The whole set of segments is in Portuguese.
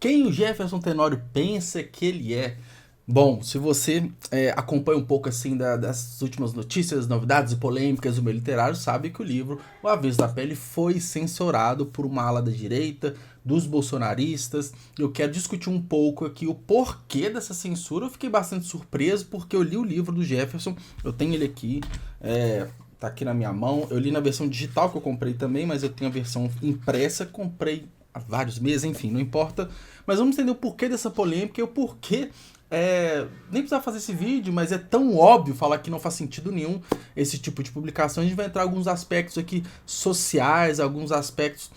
Quem o Jefferson Tenório pensa que ele é? Bom, se você acompanha um pouco assim das últimas notícias, novidades e polêmicas do meio literário, sabe que o livro O Avesso da Pele foi censurado por uma ala da direita, dos bolsonaristas. Eu quero discutir um pouco aqui o porquê dessa censura. Eu fiquei bastante surpreso porque eu li o livro do Jefferson, eu tenho ele aqui, tá aqui na minha mão. Eu li na versão digital que eu comprei também, mas eu tenho a versão impressa, comprei há vários meses, enfim, não importa. Mas vamos entender o porquê dessa polêmica e o porquê. Nem precisava fazer esse vídeo, mas é tão óbvio falar que não faz sentido nenhum esse tipo de publicação. A gente vai entrar em alguns aspectos aqui sociais, alguns aspectos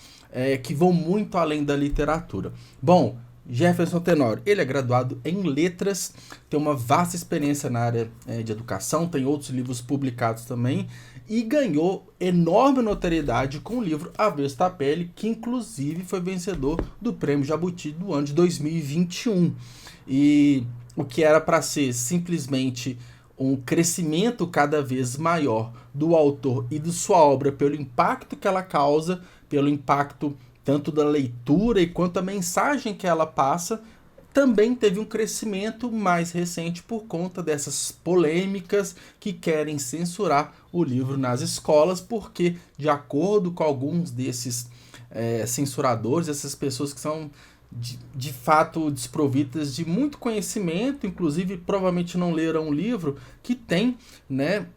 que vão muito além da literatura. Bom, Jefferson Tenório, ele é graduado em letras, tem uma vasta experiência na área de educação, tem outros livros publicados também, e ganhou enorme notoriedade com o livro Avesso da Pele, que inclusive foi vencedor do Prêmio Jabuti do ano de 2021. E o que era para ser simplesmente um crescimento cada vez maior do autor e de sua obra pelo impacto que ela causa, pelo impacto tanto da leitura e quanto a mensagem que ela passa, também teve um crescimento mais recente por conta dessas polêmicas que querem censurar o livro nas escolas, porque, de acordo com alguns desses censuradores, essas pessoas que são de fato desprovidas de muito conhecimento, inclusive provavelmente não leram um livro que tem, né,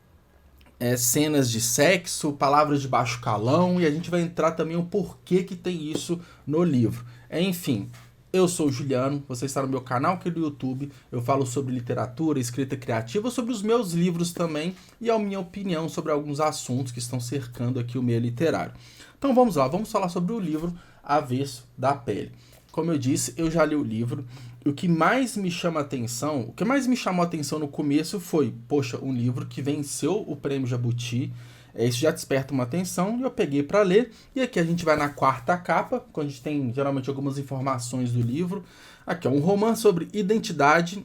cenas de sexo, palavras de baixo calão, e a gente vai entrar também o porquê que tem isso no livro. Enfim, eu sou o Juliano, você está no meu canal aqui do YouTube, eu falo sobre literatura, escrita criativa, sobre os meus livros também, e a minha opinião sobre alguns assuntos que estão cercando aqui o meio literário. Então vamos lá, vamos falar sobre o livro Avesso da Pele. Como eu disse, eu já li o livro. O que mais me chama atenção, o que mais me chamou a atenção no começo foi, poxa, um livro que venceu o Prêmio Jabuti. Isso já desperta uma atenção e eu peguei para ler. E aqui a gente vai na quarta capa, quando a gente tem geralmente algumas informações do livro. Aqui é um romance sobre identidade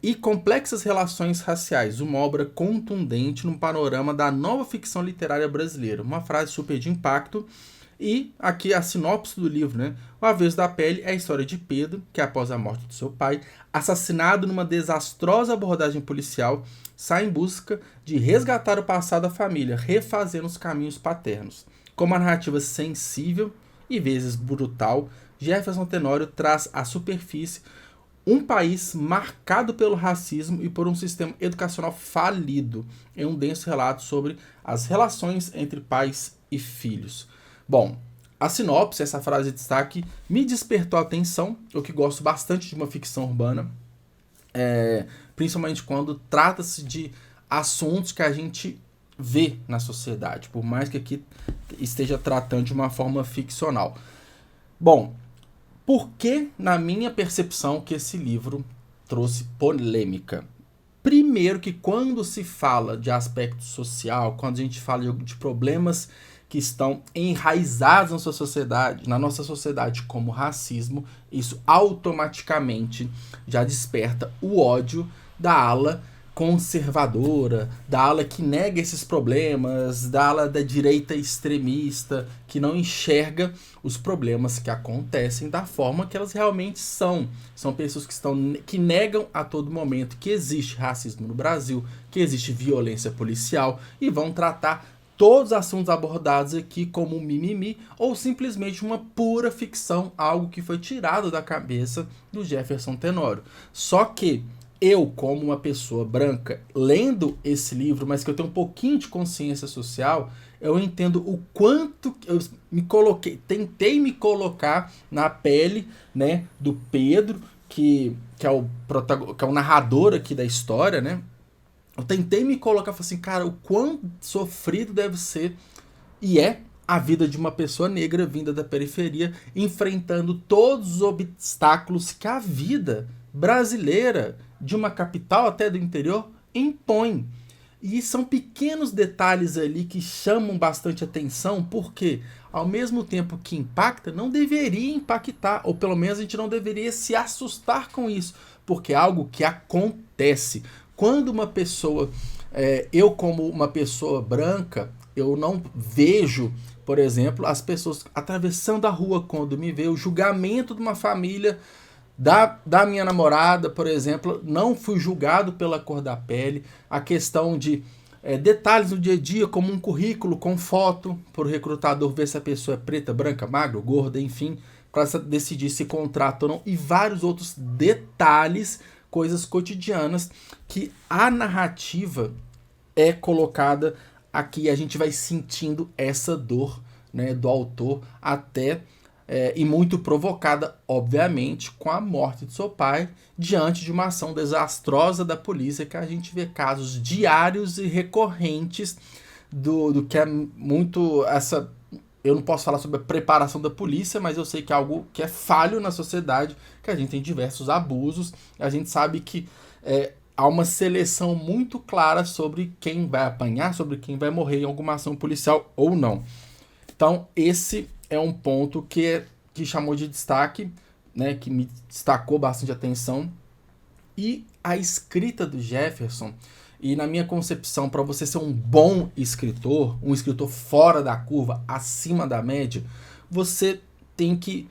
e complexas relações raciais, uma obra contundente no panorama da nova ficção literária brasileira. Uma frase super de impacto. E aqui a sinopse do livro, né? O Avesso da Pele é a história de Pedro, que após a morte de seu pai, assassinado numa desastrosa abordagem policial, sai em busca de resgatar o passado da família, refazendo os caminhos paternos. Com uma narrativa sensível e vezes brutal, Jefferson Tenório traz à superfície um país marcado pelo racismo e por um sistema educacional falido, em um denso relato sobre as relações entre pais e filhos. Bom, a sinopse, essa frase de destaque, me despertou a atenção, eu que gosto bastante de uma ficção urbana, principalmente quando trata-se de assuntos que a gente vê na sociedade, por mais que aqui esteja tratando de uma forma ficcional. Bom, por que, na minha percepção, que esse livro trouxe polêmica? Primeiro que quando se fala de aspecto social, quando a gente fala de problemas que estão enraizados na nossa sociedade como racismo, isso automaticamente já desperta o ódio da ala conservadora, da ala que nega esses problemas, da ala da direita extremista, que não enxerga os problemas que acontecem da forma que elas realmente são. São pessoas que negam a todo momento que existe racismo no Brasil, que existe violência policial e vão tratar todos os assuntos abordados aqui como um mimimi ou simplesmente uma pura ficção, algo que foi tirado da cabeça do Jefferson Tenório. Só que eu, como uma pessoa branca, lendo esse livro, mas que eu tenho um pouquinho de consciência social, eu entendo o quanto eu tentei me colocar na pele, né, do Pedro, que é o narrador aqui da história, né? Eu tentei me colocar, falei assim, cara, o quão sofrido deve ser, e é, a vida de uma pessoa negra vinda da periferia, enfrentando todos os obstáculos que a vida brasileira, de uma capital até do interior, impõe. E são pequenos detalhes ali que chamam bastante atenção, porque ao mesmo tempo que impacta, não deveria impactar, ou pelo menos a gente não deveria se assustar com isso, porque é algo que acontece. Quando uma pessoa, eu como uma pessoa branca, eu não vejo por exemplo, as pessoas atravessando a rua quando me vê, o julgamento de uma família da minha namorada, por exemplo, não fui julgado pela cor da pele, a questão de detalhes do dia a dia, como um currículo com foto, para o recrutador ver se a pessoa é preta, branca, magra, gorda, enfim, para decidir se contrata ou não, e vários outros detalhes, coisas cotidianas, que a narrativa é colocada aqui, a gente vai sentindo essa dor, né, do autor até e muito provocada, obviamente, com a morte de seu pai, diante de uma ação desastrosa da polícia, que a gente vê casos diários e recorrentes do que é muito essa... Eu não posso falar sobre a preparação da polícia, mas eu sei que é algo que é falho na sociedade, que a gente tem diversos abusos, a gente sabe que há uma seleção muito clara sobre quem vai apanhar, sobre quem vai morrer em alguma ação policial ou não. Então, esse é um ponto que chamou de destaque, né, que me destacou bastante atenção. E a escrita do Jefferson, e na minha concepção, para você ser um bom escritor, um escritor fora da curva, acima da média, você tem que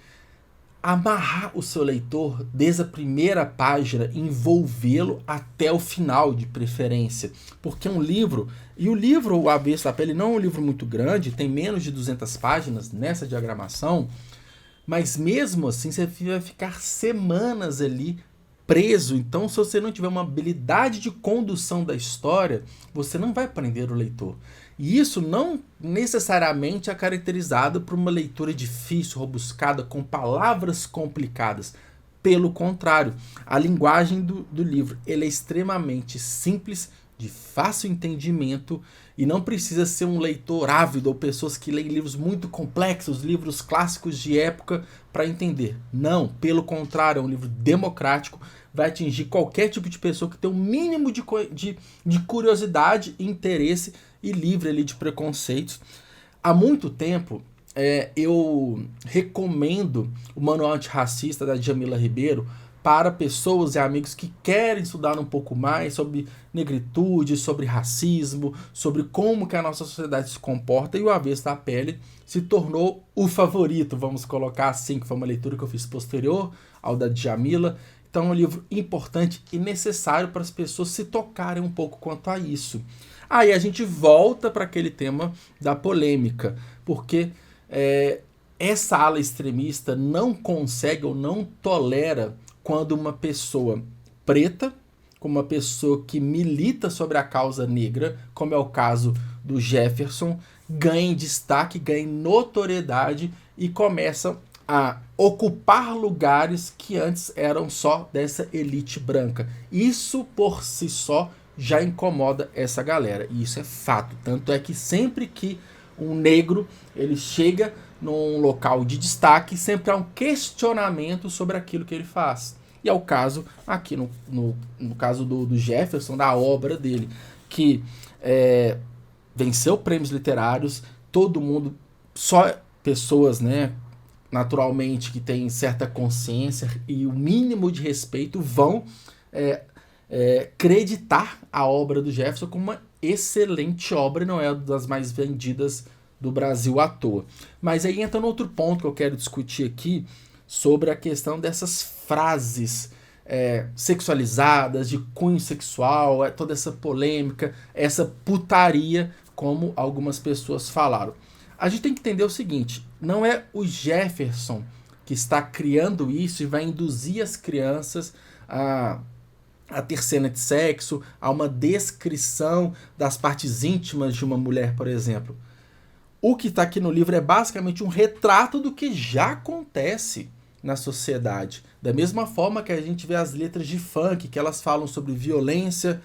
amarrar o seu leitor desde a primeira página, envolvê-lo até o final, de preferência. Porque um livro, e o livro O Avesso da Pele não é um livro muito grande, tem menos de 200 páginas nessa diagramação, mas mesmo assim você vai ficar semanas ali preso. Então, se você não tiver uma habilidade de condução da história, você não vai prender o leitor. E isso não necessariamente é caracterizado por uma leitura difícil, rebuscada, com palavras complicadas. Pelo contrário, a linguagem do livro ele é extremamente simples, de fácil entendimento, e não precisa ser um leitor ávido ou pessoas que leem livros muito complexos, livros clássicos de época, para entender. Não, pelo contrário, é um livro democrático, vai atingir qualquer tipo de pessoa que tem um mínimo de curiosidade, interesse e livre ali de preconceitos. Há muito tempo eu recomendo o Manual Antirracista da Djamila Ribeiro para pessoas e amigos que querem estudar um pouco mais sobre negritude, sobre racismo, sobre como que a nossa sociedade se comporta, e O Avesso da Pele se tornou o favorito, vamos colocar assim, que foi uma leitura que eu fiz posterior ao da Djamila. Então é um livro importante e necessário para as pessoas se tocarem um pouco quanto a isso. Aí a gente volta para aquele tema da polêmica, porque essa ala extremista não consegue ou não tolera quando uma pessoa preta, como uma pessoa que milita sobre a causa negra, como é o caso do Jefferson, ganha destaque, ganha notoriedade e começa a ocupar lugares que antes eram só dessa elite branca. Isso por si só já incomoda essa galera, e isso é fato. Tanto é que sempre que um negro ele chega num local de destaque, sempre há um questionamento sobre aquilo que ele faz. E é o caso aqui, no caso do Jefferson, da obra dele, que venceu prêmios literários, todo mundo, só pessoas, né, naturalmente, que têm certa consciência e o mínimo de respeito vão creditar a obra do Jefferson como uma excelente obra, e não é uma das mais vendidas do Brasil à toa. Mas aí entra no outro ponto que eu quero discutir aqui, sobre a questão dessas frases sexualizadas, de cunho sexual, toda essa polêmica, essa putaria, como algumas pessoas falaram. A gente tem que entender o seguinte, não é o Jefferson que está criando isso e vai induzir as crianças a ter cena de sexo, a uma descrição das partes íntimas de uma mulher, por exemplo. O que está aqui no livro é basicamente um retrato do que já acontece na sociedade. Da mesma forma que a gente vê as letras de funk, que elas falam sobre violência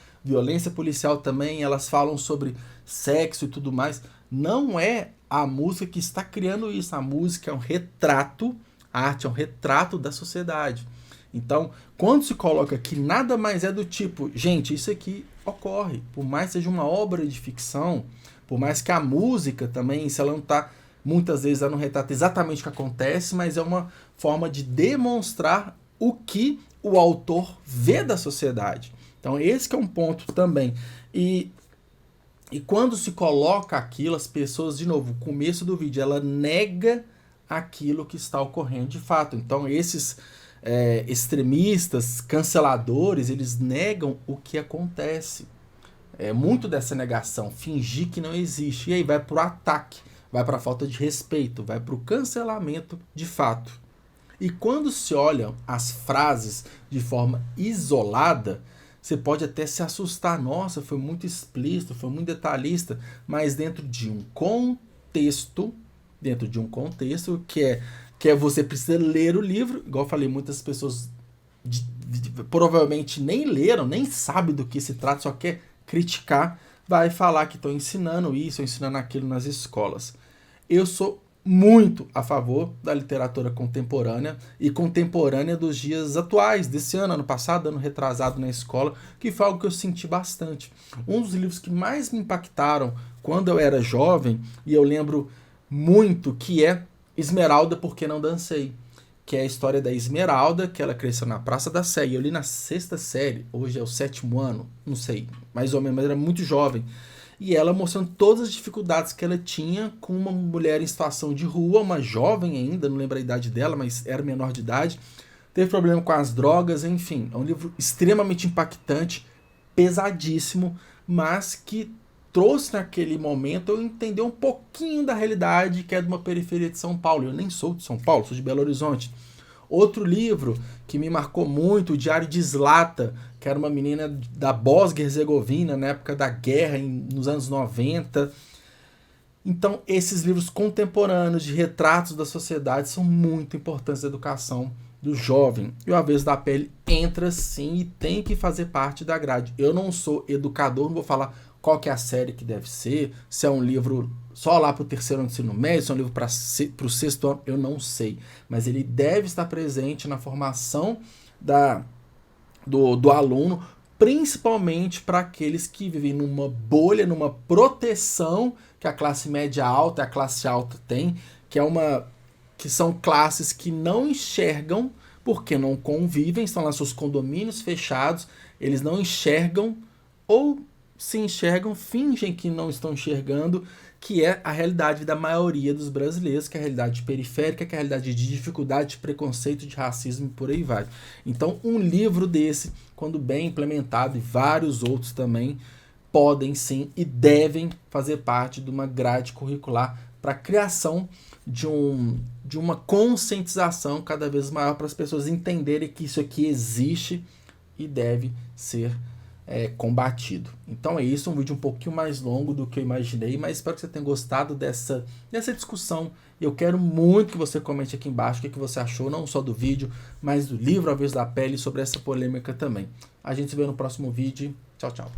policial também, elas falam sobre sexo e tudo mais. Não é a música que está criando isso. A música é um retrato, a arte é um retrato da sociedade. Então, quando se coloca aqui, nada mais é do tipo, gente, isso aqui ocorre. Por mais que seja uma obra de ficção, por mais que a música também, se ela não está, muitas vezes ela não retrata exatamente o que acontece, mas é uma forma de demonstrar o que o autor vê da sociedade. Então esse que é um ponto também. E E quando se coloca aquilo, as pessoas, de novo, o começo do vídeo, ela nega aquilo que está ocorrendo de fato. Então, esses extremistas, canceladores, eles negam o que acontece. É muito dessa negação, fingir que não existe. E aí vai para o ataque, vai para a falta de respeito, vai para o cancelamento de fato. E quando se olham as frases de forma isolada, você pode até se assustar. Nossa, foi muito explícito, foi muito detalhista, mas dentro de um contexto, que é você precisa ler o livro, igual eu falei, muitas pessoas provavelmente nem leram, nem sabem do que se trata, só quer criticar, vai falar que estão ensinando isso, ensinando aquilo nas escolas. Eu sou muito a favor da literatura contemporânea e contemporânea dos dias atuais, desse ano passado, ano retrasado na escola, que foi algo que eu senti bastante. Um dos livros que mais me impactaram quando eu era jovem, e eu lembro muito, que é Esmeralda, Porque Não Dancei, que é a história da Esmeralda, que ela cresceu na Praça da Sé. Eu li na 6ª série, hoje é o 7º ano, não sei, mais ou menos, mas era muito jovem. E ela mostrando todas as dificuldades que ela tinha com uma mulher em situação de rua, uma jovem ainda, não lembro a idade dela, mas era menor de idade. Teve problema com as drogas, enfim. É um livro extremamente impactante, pesadíssimo, mas que trouxe naquele momento eu entender um pouquinho da realidade que é de uma periferia de São Paulo. Eu nem sou de São Paulo, sou de Belo Horizonte. Outro livro que me marcou muito, o Diário de Zlata, que era uma menina da Bósnia-Herzegovina, na época da guerra, nos anos 90. Então, esses livros contemporâneos de retratos da sociedade são muito importantes na educação do jovem. E o A Vez da Pele entra sim e tem que fazer parte da grade. Eu não sou educador, não vou falar qual que é a série que deve ser, se é um livro só lá para o 3º ano do ensino médio, se é um livro para o 6º ano, eu não sei. Mas ele deve estar presente na formação do aluno, principalmente para aqueles que vivem numa bolha, numa proteção que a classe média alta, a classe alta tem, que são classes que não enxergam porque não convivem, estão lá seus condomínios fechados, eles não enxergam ou se enxergam, fingem que não estão enxergando, que é a realidade da maioria dos brasileiros, que é a realidade periférica, que é a realidade de dificuldade, de preconceito, de racismo e por aí vai. Então, um livro desse, quando bem implementado, e vários outros também, podem sim e devem fazer parte de uma grade curricular para a criação de uma conscientização cada vez maior para as pessoas entenderem que isso aqui existe e deve ser combatido. Então é isso, um vídeo um pouquinho mais longo do que eu imaginei, mas espero que você tenha gostado dessa discussão. Eu quero muito que você comente aqui embaixo o que você achou, não só do vídeo, mas do livro A Vez da Pele, sobre essa polêmica também. A gente se vê no próximo vídeo. Tchau, tchau.